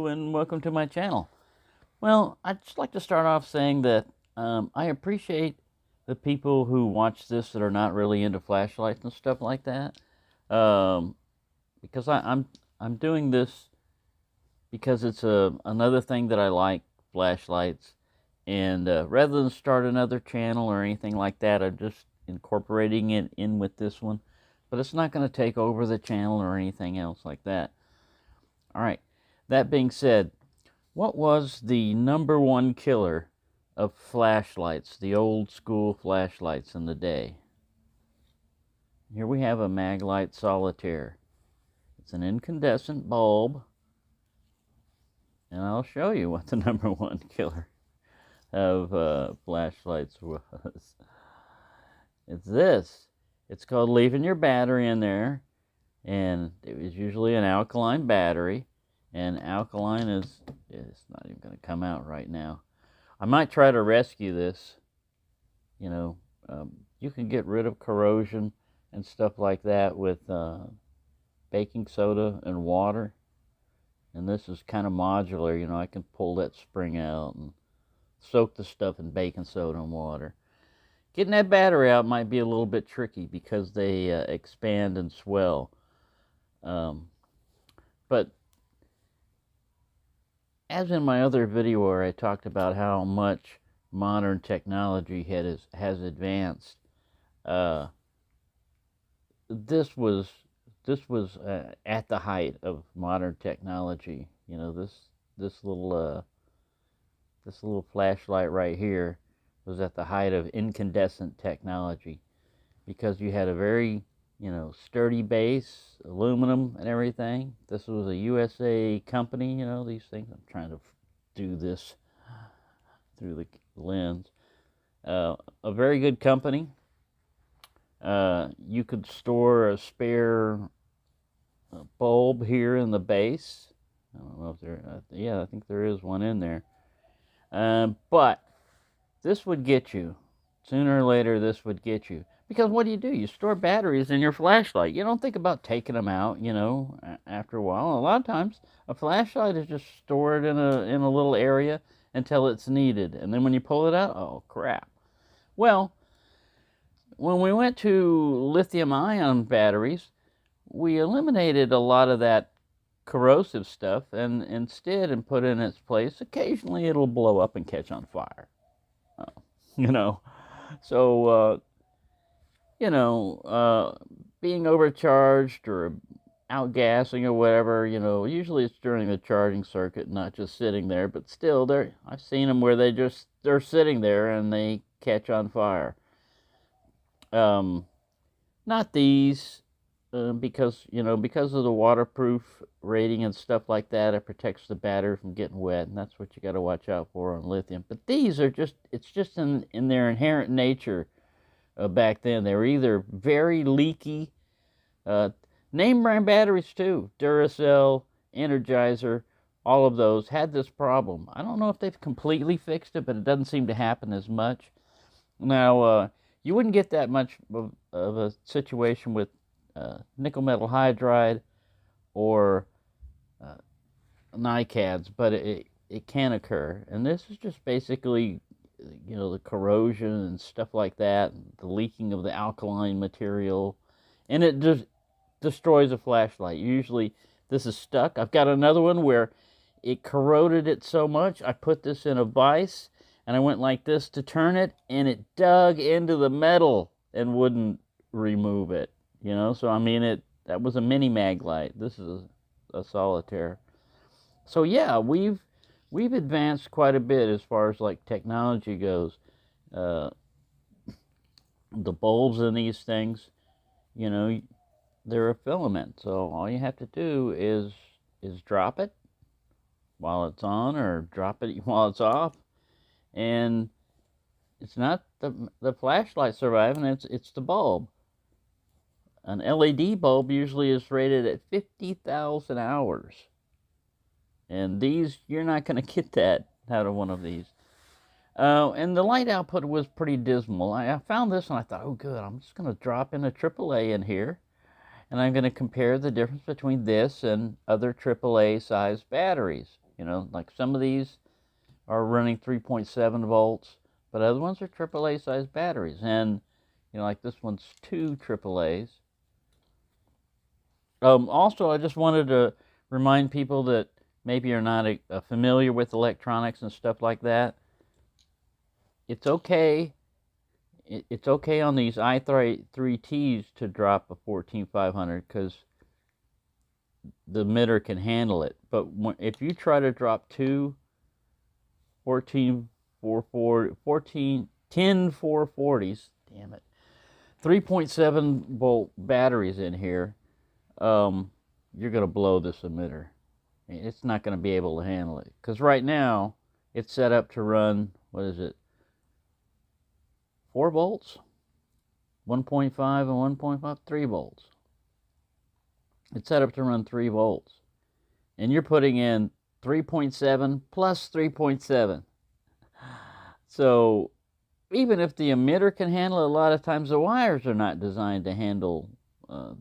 and welcome to my channel. Well, I'd just like to start off saying that I appreciate the people who watch this that are not really into flashlights and stuff like that, um, because I'm doing this because it's another thing that I like, flashlights, and rather than start another channel or anything like that, I'm just incorporating it in with this one, but it's not going to take over the channel or anything else like that. All right. That being said, what was the #1 killer of flashlights, the old school flashlights in the day? Here we have a Maglite Solitaire. It's an incandescent bulb, and I'll show you what the #1 killer of flashlights was. It's this. It's called leaving your battery in there, and it was usually an alkaline battery. And alkaline is, it's not even going to come out right now. I might try to rescue this. You know, you can get rid of corrosion and stuff like that with baking soda and water. And this is kind of modular. You know, I can pull that spring out and soak the stuff in baking soda and water. Getting that battery out might be a little bit tricky because they expand and swell. But as in my other video where I talked about how much modern technology has advanced, this was at the height of modern technology. You know, this little flashlight right here was at the height of incandescent technology, because you had a very, you know, sturdy base, aluminum and everything. This was a USA company, you know, these things. I'm trying to do this through the lens. A very good company. You could store a spare bulb here in the base. I don't know if there, yeah, I think there is one in there. But this would get you. Sooner or later, this would get you. Because what do? You store batteries in your flashlight. You don't think about taking them out, you know, after a while. A lot of times, a flashlight is just stored in a little area until it's needed. And then when you pull it out, oh, crap. Well, when we went to lithium-ion batteries, we eliminated a lot of that corrosive stuff, and instead, and put in its place, occasionally it'll blow up and catch on fire. You know, so being overcharged or outgassing or whatever, you know, usually it's during the charging circuit, not just sitting there, but still, I've seen them where they're sitting there and they catch on fire. Not these, because of the waterproof rating and stuff like that, it protects the battery from getting wet, and that's what you got to watch out for on lithium. But these are it's just in their inherent nature. Back then, they were either very leaky, name brand batteries too, Duracell, Energizer, all of those had this problem. I don't know if they've completely fixed it, but it doesn't seem to happen as much. Now, you wouldn't get that much of a situation with nickel metal hydride or NiCads, but it can occur. And this is just basically, you know, the corrosion and stuff like that, the leaking of the alkaline material, and it just destroys a flashlight. Usually this is stuck. I've got another one where it corroded it so much, I put this in a vise and I went like this to turn it, and it dug into the metal and wouldn't remove it, you know. So I mean, that was a mini Maglite. This is a Solitaire. So yeah, we've advanced quite a bit as far as like technology goes. The bulbs in these things, you know, they're a filament. So all you have to do is drop it while it's on, or drop it while it's off, and it's not the flashlight surviving. It's the bulb. An LED bulb usually is rated at 50,000 hours. And these, you're not going to get that out of one of these. And the light output was pretty dismal. I found this and I thought, oh good, I'm just going to drop in a AAA in here. And I'm going to compare the difference between this and other AAA size batteries. You know, like some of these are running 3.7 volts, but other ones are AAA sized batteries. And, you know, like this one's 2 AAAs. Also, I just wanted to remind people that maybe you're not familiar with electronics and stuff like that. It's okay. It's okay on these i3Ts to drop a 14500 because the emitter can handle it. But if you try to drop two 10440s, damn it, 3.7 volt batteries in here, you're going to blow this emitter. It's not going to be able to handle it. Because right now, it's set up to run, what is it, 4 volts? 1.5 and 1.5, 3 volts. It's set up to run 3 volts. And you're putting in 3.7 plus 3.7. So even if the emitter can handle it, a lot of times the wires are not designed to handle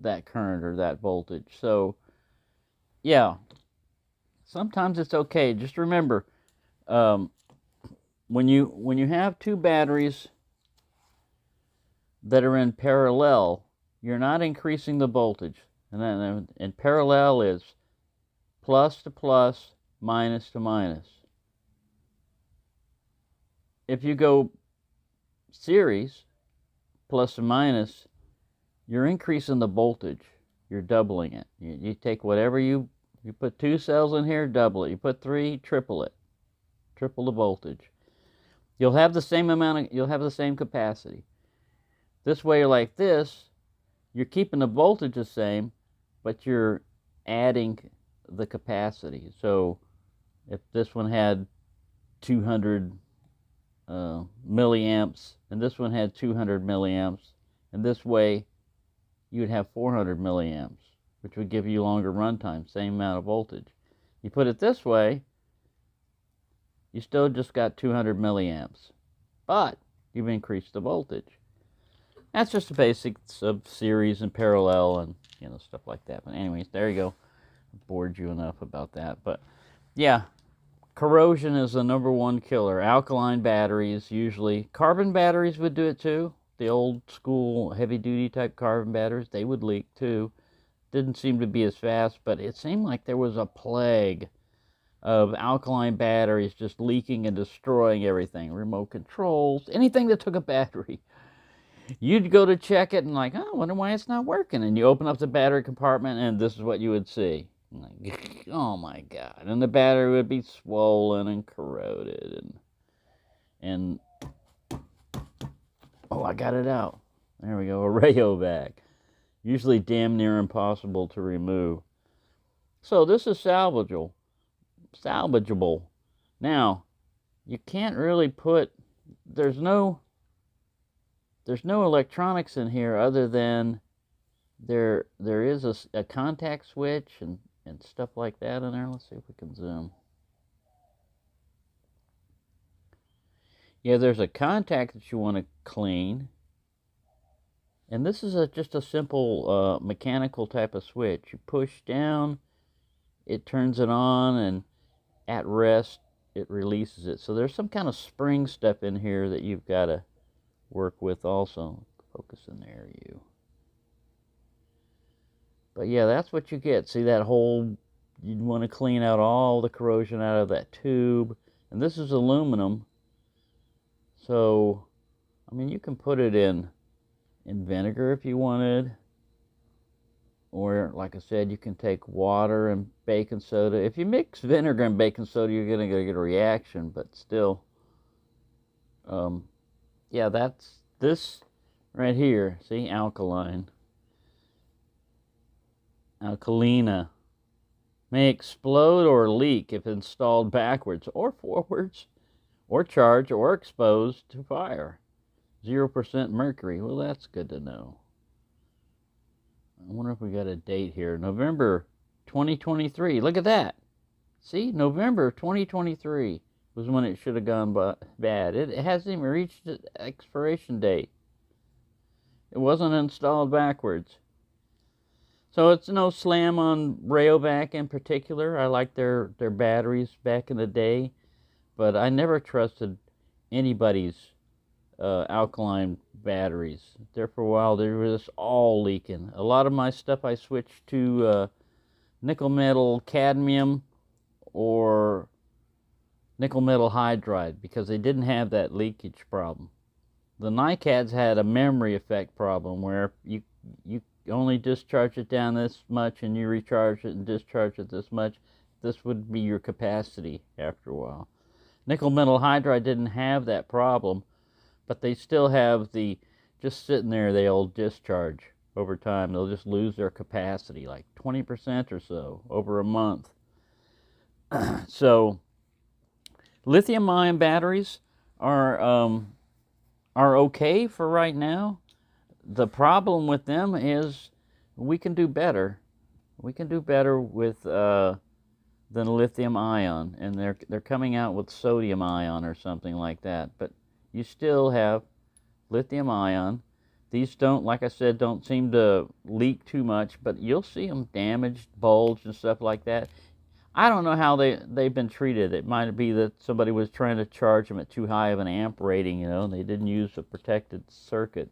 that current or that voltage. So yeah, sometimes it's okay. Just remember, when you have two batteries that are in parallel, you're not increasing the voltage. And parallel is plus to plus, minus to minus. If you go series, plus and minus, you're increasing the voltage. You're doubling it. You take whatever you put 2 cells in here, double it. You put 3, triple it. Triple the voltage. You'll have the same you'll have the same capacity. This way, like this, you're keeping the voltage the same, but you're adding the capacity. So if this one had 200 milliamps, and this one had 200 milliamps, and this way you would have 400 milliamps, which would give you longer runtime, same amount of voltage. You put it this way, you still just got 200 milliamps, but you've increased the voltage. That's just the basics of series and parallel and, you know, stuff like that. But anyways, there you go. I bored you enough about that. But yeah, corrosion is the #1 killer. Alkaline batteries usually. Carbon batteries would do it too. The old school heavy duty type carbon batteries, they would leak too. Didn't seem to be as fast, but it seemed like there was a plague of alkaline batteries just leaking and destroying everything. Remote controls, anything that took a battery. You'd go to check it and like, oh, I wonder why it's not working. And you open up the battery compartment and this is what you would see. Like, oh my God. And the battery would be swollen and corroded. And oh, I got it out. There we go, a Rayovac. Usually damn near impossible to remove. So this is salvageable. Now, you can't really put, there's no electronics in here other than there is a contact switch and stuff like that in there. Let's see if we can zoom. Yeah, there's a contact that you want to clean. And this is just a simple mechanical type of switch. You push down, it turns it on, and at rest, it releases it. So there's some kind of spring stuff in here that you've got to work with also. Focus in there, you. But yeah, that's what you get. See that hole? You'd want to clean out all the corrosion out of that tube. And this is aluminum. So, I mean, you can put it in vinegar if you wanted. Or, like I said, you can take water and baking soda. If you mix vinegar and baking soda, you're going to get a reaction. But still, yeah, that's this right here. See, alkaline. Alkalina may explode or leak if installed backwards or forwards, or charged or exposed to fire. 0% mercury. Well, that's good to know. I wonder if we got a date here. November 2023. Look at that. See, November 2023 was when it should have gone bad. It hasn't even reached its expiration date. It wasn't installed backwards. So it's no slam on Rayovac in particular. I like their batteries back in the day, but I never trusted anybody's alkaline batteries. There for a while, they were just all leaking. A lot of my stuff I switched to nickel metal cadmium or nickel metal hydride because they didn't have that leakage problem. The NiCads had a memory effect problem where you only discharge it down this much and you recharge it and discharge it this much. This would be your capacity after a while. Nickel metal hydride didn't have that problem, but they still have the just sitting there, they'll discharge over time. They'll just lose their capacity, like 20% or so over a month. So lithium-ion batteries are okay for right now. The problem with them is we can do better. We can do better with than lithium-ion, and they're coming out with sodium-ion or something like that. But you still have lithium-ion. These don't, like I said, don't seem to leak too much, but you'll see them damaged, bulged, and stuff like that. I don't know how they've been treated. It might be that somebody was trying to charge them at too high of an amp rating, you know, and they didn't use a protected circuit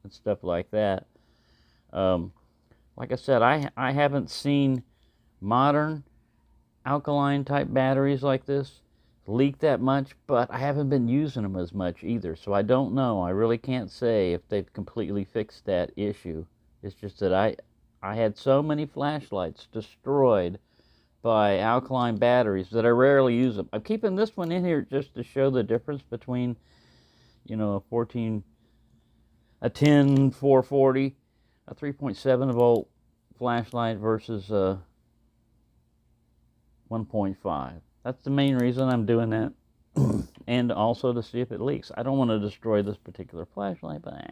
and stuff like that. Like I said, I haven't seen modern alkaline type batteries like this leak that much, but I haven't been using them as much either, so I don't know. I really can't say if they've completely fixed that issue. It's just that I had so many flashlights destroyed by alkaline batteries that I rarely use them. I'm keeping this one in here just to show the difference between, you know, a 10 440, a 3.7 volt flashlight versus a 1.5. That's the main reason I'm doing that. And also to see if it leaks. I don't want to destroy this particular flashlight, but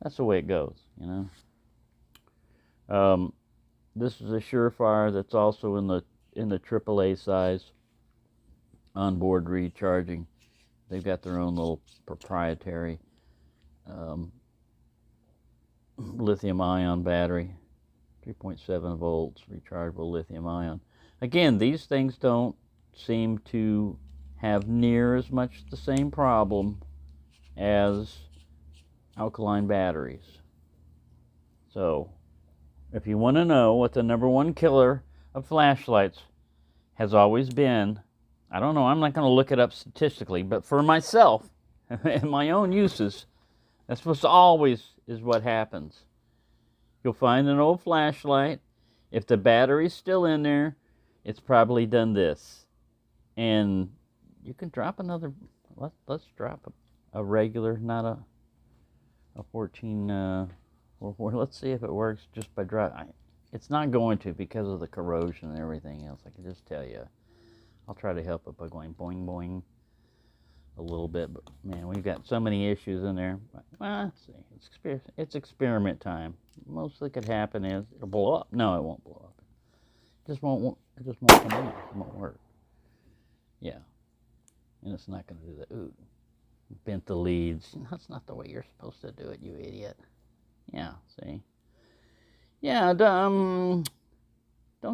that's the way it goes, you know. This is a Surefire that's also in the AAA size, onboard recharging. They've got their own little proprietary lithium-ion battery, 3.7 volts, rechargeable lithium-ion. Again, these things don't seem to have near as much the same problem as alkaline batteries. So, if you want to know what the #1 killer of flashlights has always been, I don't know, I'm not going to look it up statistically, but for myself and my own uses, that's what's always is what happens. You'll find an old flashlight. If the battery's still in there, it's probably done this. And you can drop another, let's drop a regular, not a 14, let's see if it works just by dropping. It's not going to because of the corrosion and everything else. I can just tell you. I'll try to help it by going boing boing a little bit, but man, we've got so many issues in there. Well, let's see. It's experiment time. Most that could happen is it'll blow up. No, it won't blow up. It just won't come on. It won't work. Yeah, and it's not going to do that. Ooh, bent the leads. That's not the way you're supposed to do it, you idiot. Yeah, see. Yeah, don't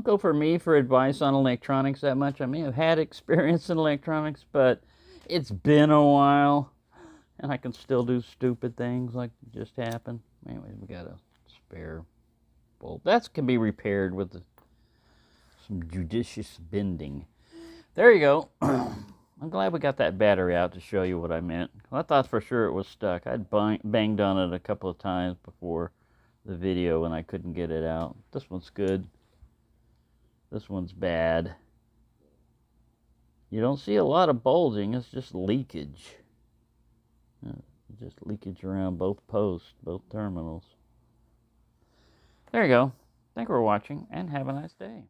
go for me for advice on electronics that much. I may have had experience in electronics, but it's been a while, and I can still do stupid things like just happened. Anyways, we got a spare bolt. That can be repaired with some judicious bending. There you go. I'm glad we got that battery out to show you what I meant. I thought for sure it was stuck. I'd banged on it a couple of times before the video and I couldn't get it out. This one's good. This one's bad. You don't see a lot of bulging, it's just leakage. Just leakage around both posts, both terminals. There you go. Thank you for watching, and have a nice day.